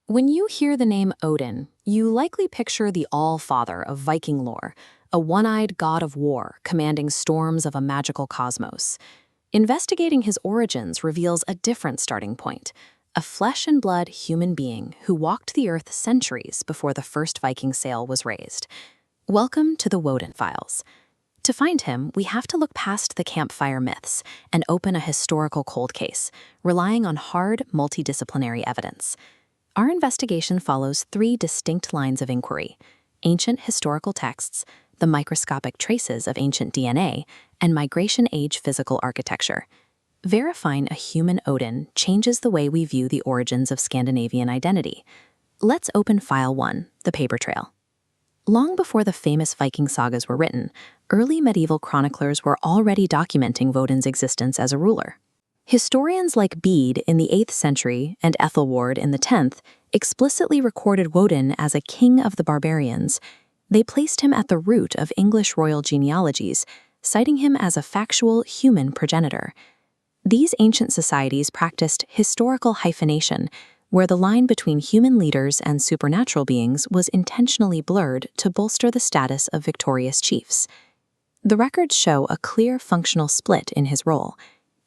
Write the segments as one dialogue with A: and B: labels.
A: When you hear the name Odin, you likely picture the All-Father of Viking lore, a one-eyed god of war commanding storms of a magical cosmos. Investigating his origins reveals a different starting point, a flesh-and-blood human being who walked the earth centuries before the first Viking sail was raised. Welcome to the Woden Files. To find him, we have to look past the campfire myths and open a historical cold case, relying on hard, multidisciplinary evidence. Our investigation follows three distinct lines of inquiry: ancient historical texts, the microscopic traces of ancient DNA, and migration-age physical architecture. Verifying a human Odin changes the way we view the origins of Scandinavian identity. Let's open File 1, the paper trail. Long before the famous Viking sagas were written, early medieval chroniclers were already documenting Woden's existence as a ruler. Historians like Bede in the 8th century and Ethelward in the 10th explicitly recorded Woden as a king of the barbarians. They placed him at the root of English royal genealogies, citing him as a factual human progenitor. These ancient societies practiced historical hyphenation, where the line between human leaders and supernatural beings was intentionally blurred to bolster the status of victorious chiefs. The records show a clear functional split in his role.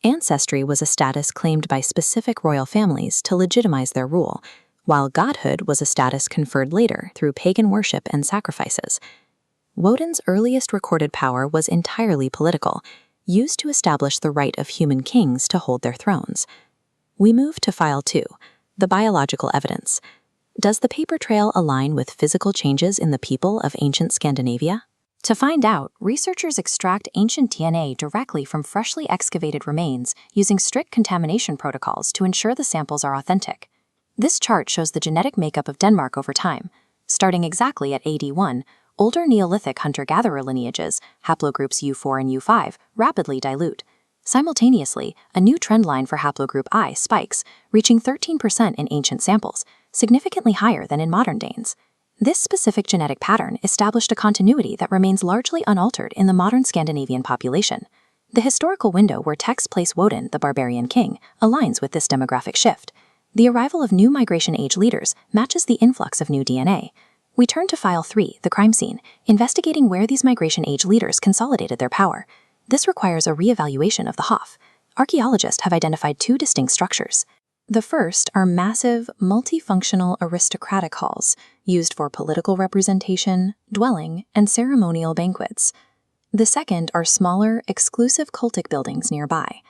A: Ancestry was a status claimed by specific royal families to legitimize their rule, while godhood was a status conferred later through pagan worship and sacrifices. Woden's earliest recorded power was entirely political, used to establish the right of human kings to hold their thrones. We move to File 2, the biological evidence. Does the paper trail align with physical changes in the people of ancient Scandinavia? To find out, researchers extract ancient DNA directly from freshly excavated remains using strict contamination protocols to ensure the samples are authentic. This chart shows the genetic makeup of Denmark over time. Starting exactly at AD 1, older Neolithic hunter-gatherer lineages, haplogroups U4 and U5, rapidly dilute. Simultaneously, a new trend line for haplogroup I spikes, reaching 13% in ancient samples, significantly higher than in modern Danes. This specific genetic pattern established a continuity that remains largely unaltered in the modern Scandinavian population. The historical window where texts place Woden, the barbarian king, aligns with this demographic shift. The arrival of new migration-age leaders matches the influx of new DNA. We turn to File 3, the crime scene, investigating where these migration-age leaders consolidated their power. This requires a re-evaluation of the Hof. Archaeologists have identified two distinct structures. The first are massive, multifunctional aristocratic halls, used for political representation, dwelling, and ceremonial banquets. The second are smaller, exclusive cultic buildings nearby.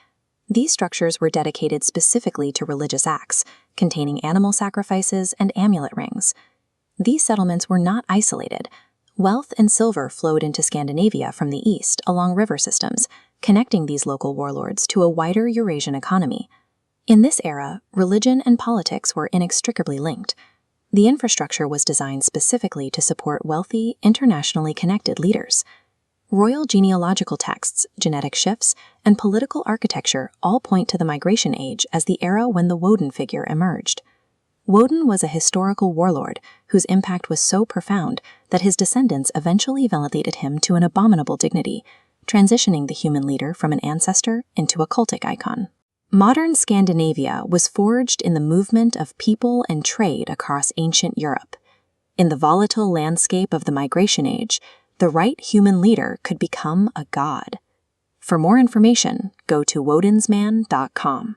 A: These structures were dedicated specifically to religious acts, containing animal sacrifices and amulet rings. These settlements were not isolated. Wealth and silver flowed into Scandinavia from the east along river systems, connecting these local warlords to a wider Eurasian economy. In this era, religion and politics were inextricably linked. The infrastructure was designed specifically to support wealthy, internationally connected leaders. Royal genealogical texts, genetic shifts, and political architecture all point to the migration age as the era when the Woden figure emerged. Woden was a historical warlord whose impact was so profound that his descendants eventually elevated him to an abominable dignity, transitioning the human leader from an ancestor into a cultic icon. Modern Scandinavia was forged in the movement of people and trade across ancient Europe. In the volatile landscape of the migration age, the right human leader could become a god. For more information, go to wodensman.com.